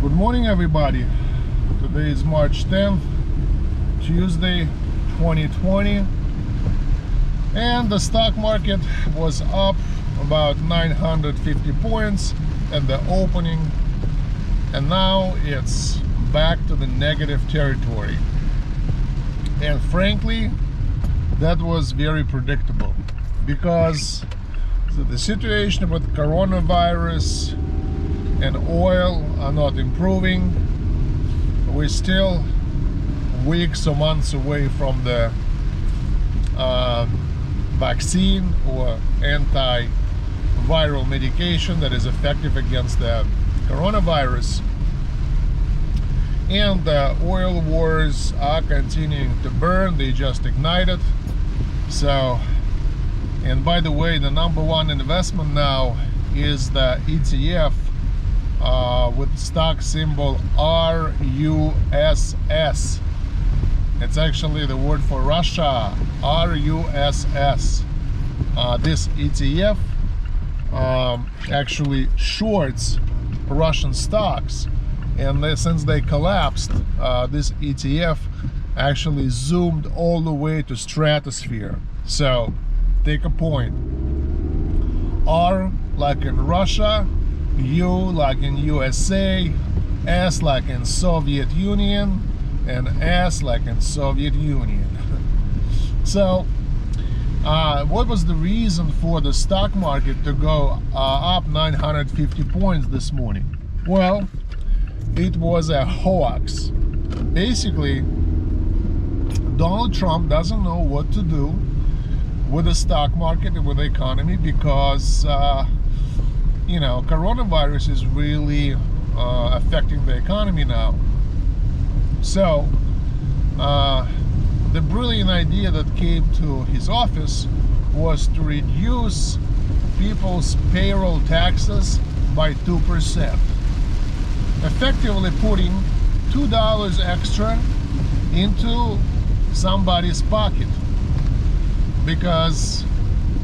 Good morning, everybody. Today is March 10th, Tuesday, 2020, and the stock market was up about 950 points at the opening, and now it's back to the negative territory. And frankly, that was very predictable, because the situation with coronavirus and oil are not improving. We're still weeks or months away from the vaccine or antiviral medication that is effective against the coronavirus. And the oil wars are continuing to burn. They just ignited. So, and by the way, the number one investment now is the ETF with stock symbol RUSS. It's actually the word for Russia, RUSS. This ETF actually shorts Russian stocks, and since they collapsed, this ETF actually zoomed all the way to stratosphere. So take a point. R like in Russia, U like in USA, S like in Soviet Union, and S like in Soviet Union. So what was the reason for the stock market to go up 950 points this morning? Well, it was a hoax. Basically, Donald Trump doesn't know what to do with the stock market and with the economy, because you know, coronavirus is really affecting the economy now. So the brilliant idea that came to his office was to reduce people's payroll taxes by 2%, effectively putting $2 extra into somebody's pocket, because,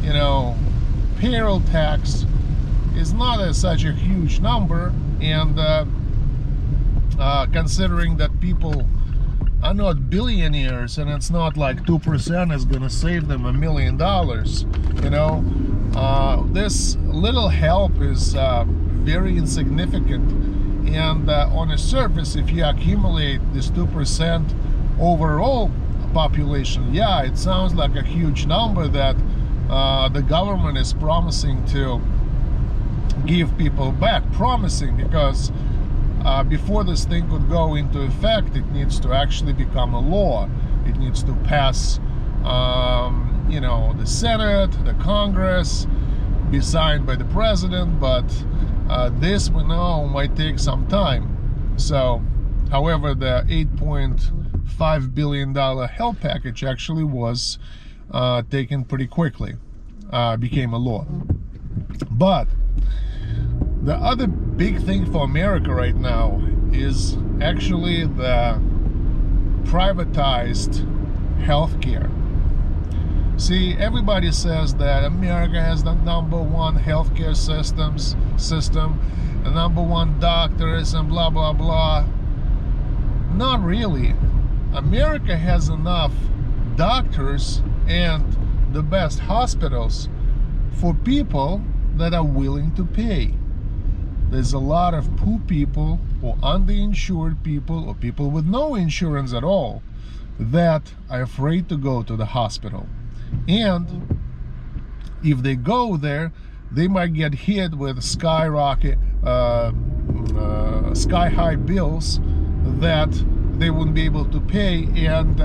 you know, payroll tax is not such a huge number, and considering that people are not billionaires, and it's not like 2% is gonna save them $1 million, you know, this little help is very insignificant. And on the surface, if you accumulate this 2% overall population, yeah, it sounds like a huge number that the government is promising to give people back. Promising, because before this thing could go into effect, it needs to actually become a law. It needs to pass, you know, the Senate, the Congress, be signed by the president. But this, we know, might take some time. So, however, the $8.5 billion help package actually was taken pretty quickly, became a law. But the other big thing for America right now is actually the privatized healthcare. See, everybody says that America has the #1 healthcare system, the #1 doctors, and blah blah blah. Not really. America has enough doctors and the best hospitals for people that are willing to pay. There's a lot of poor people, or underinsured people, or people with no insurance at all, that are afraid to go to the hospital. And if they go there, they might get hit with sky high bills that they wouldn't be able to pay. And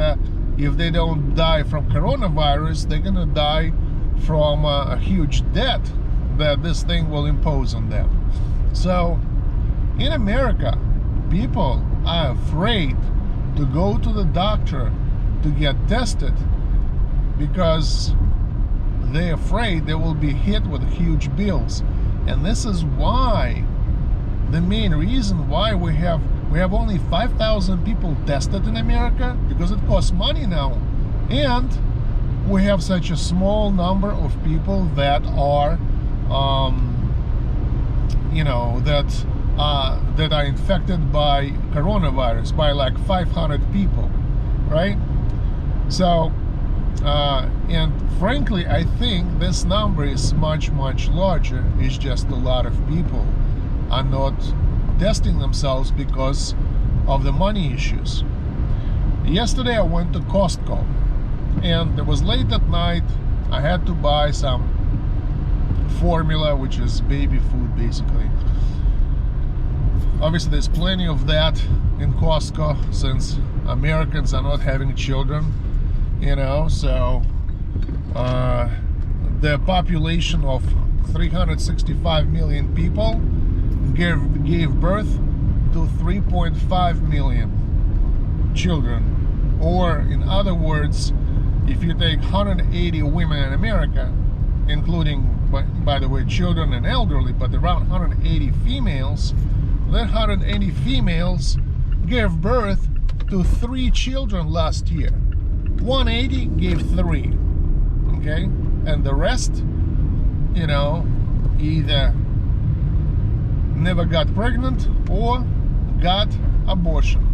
if they don't die from coronavirus, they're gonna die from a huge debt that this thing will impose on them. So in America, people are afraid to go to the doctor to get tested, because they're afraid they will be hit with huge bills. And this is why, the main reason why we have only 5,000 people tested in America, because it costs money now. And we have such a small number of people that are you know, that that are infected by coronavirus, by like 500 people, right? So and frankly, I think this number is much larger. It's just a lot of people are not testing themselves because of the money issues. Yesterday I went to Costco, and it was late at night. I had to buy some formula, which is baby food basically. Obviously there's plenty of that in Costco since Americans are not having children, you know. So the population of 365 million people gave birth to 3.5 million children. Or in other words, if you take 180 women in America, including, by the way, children and elderly, but around 180 females, that 180 females gave birth to 3 children last year. 180 gave 3, okay? And the rest, you know, either never got pregnant or got abortion.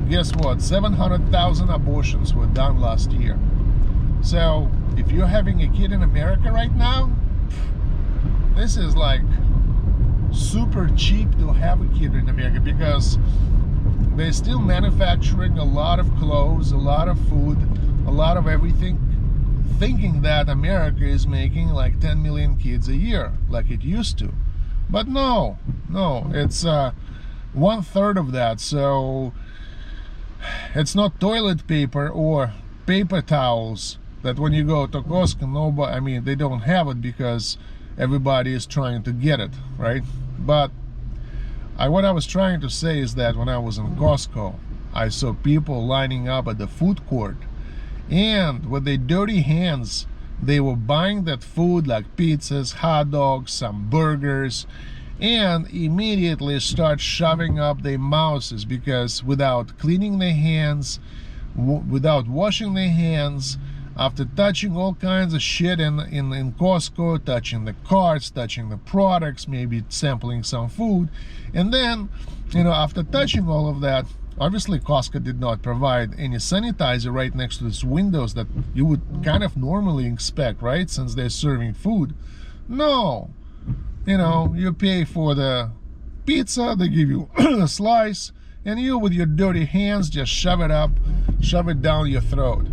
Guess what? 700,000 abortions were done last year. So if you're having a kid in America right now, this is like super cheap to have a kid in America, because they're still manufacturing a lot of clothes, a lot of food, a lot of everything, thinking that America is making like 10 million kids a year like it used to. But no, it's 1/3 of that. So it's not toilet paper or paper towels that when you go to Costco, nobody, I mean, they don't have it because everybody is trying to get it, right? But what I was trying to say is that when I was in Costco, I saw people lining up at the food court, and with their dirty hands, they were buying that food like pizzas, hot dogs, some burgers, and immediately start shoving up their mouths, because without cleaning their hands, without washing their hands, after touching all kinds of shit in Costco, touching the carts, touching the products, maybe sampling some food, and then, you know, after touching all of that, obviously Costco did not provide any sanitizer right next to these windows that you would kind of normally expect, right, since they're serving food. No, you know, you pay for the pizza, they give you a slice, and you with your dirty hands just shove it down your throat.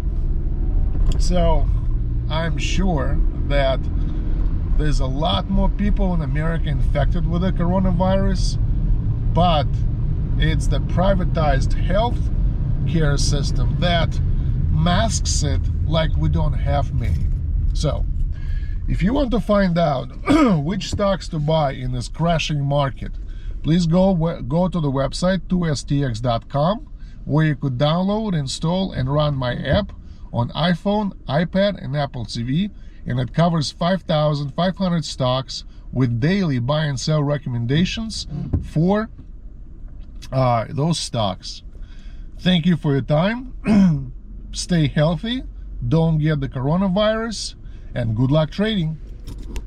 So I'm sure that there's a lot more people in America infected with the coronavirus, but it's the privatized health care system that masks it like we don't have many. So if you want to find out which stocks to buy in this crashing market, please go to the website 2stx.com, where you could download, install, and run my app on iPhone, iPad, and Apple TV, and it covers 5,500 stocks with daily buy and sell recommendations for those stocks. Thank you for your time. Stay healthy, don't get the coronavirus, and good luck trading.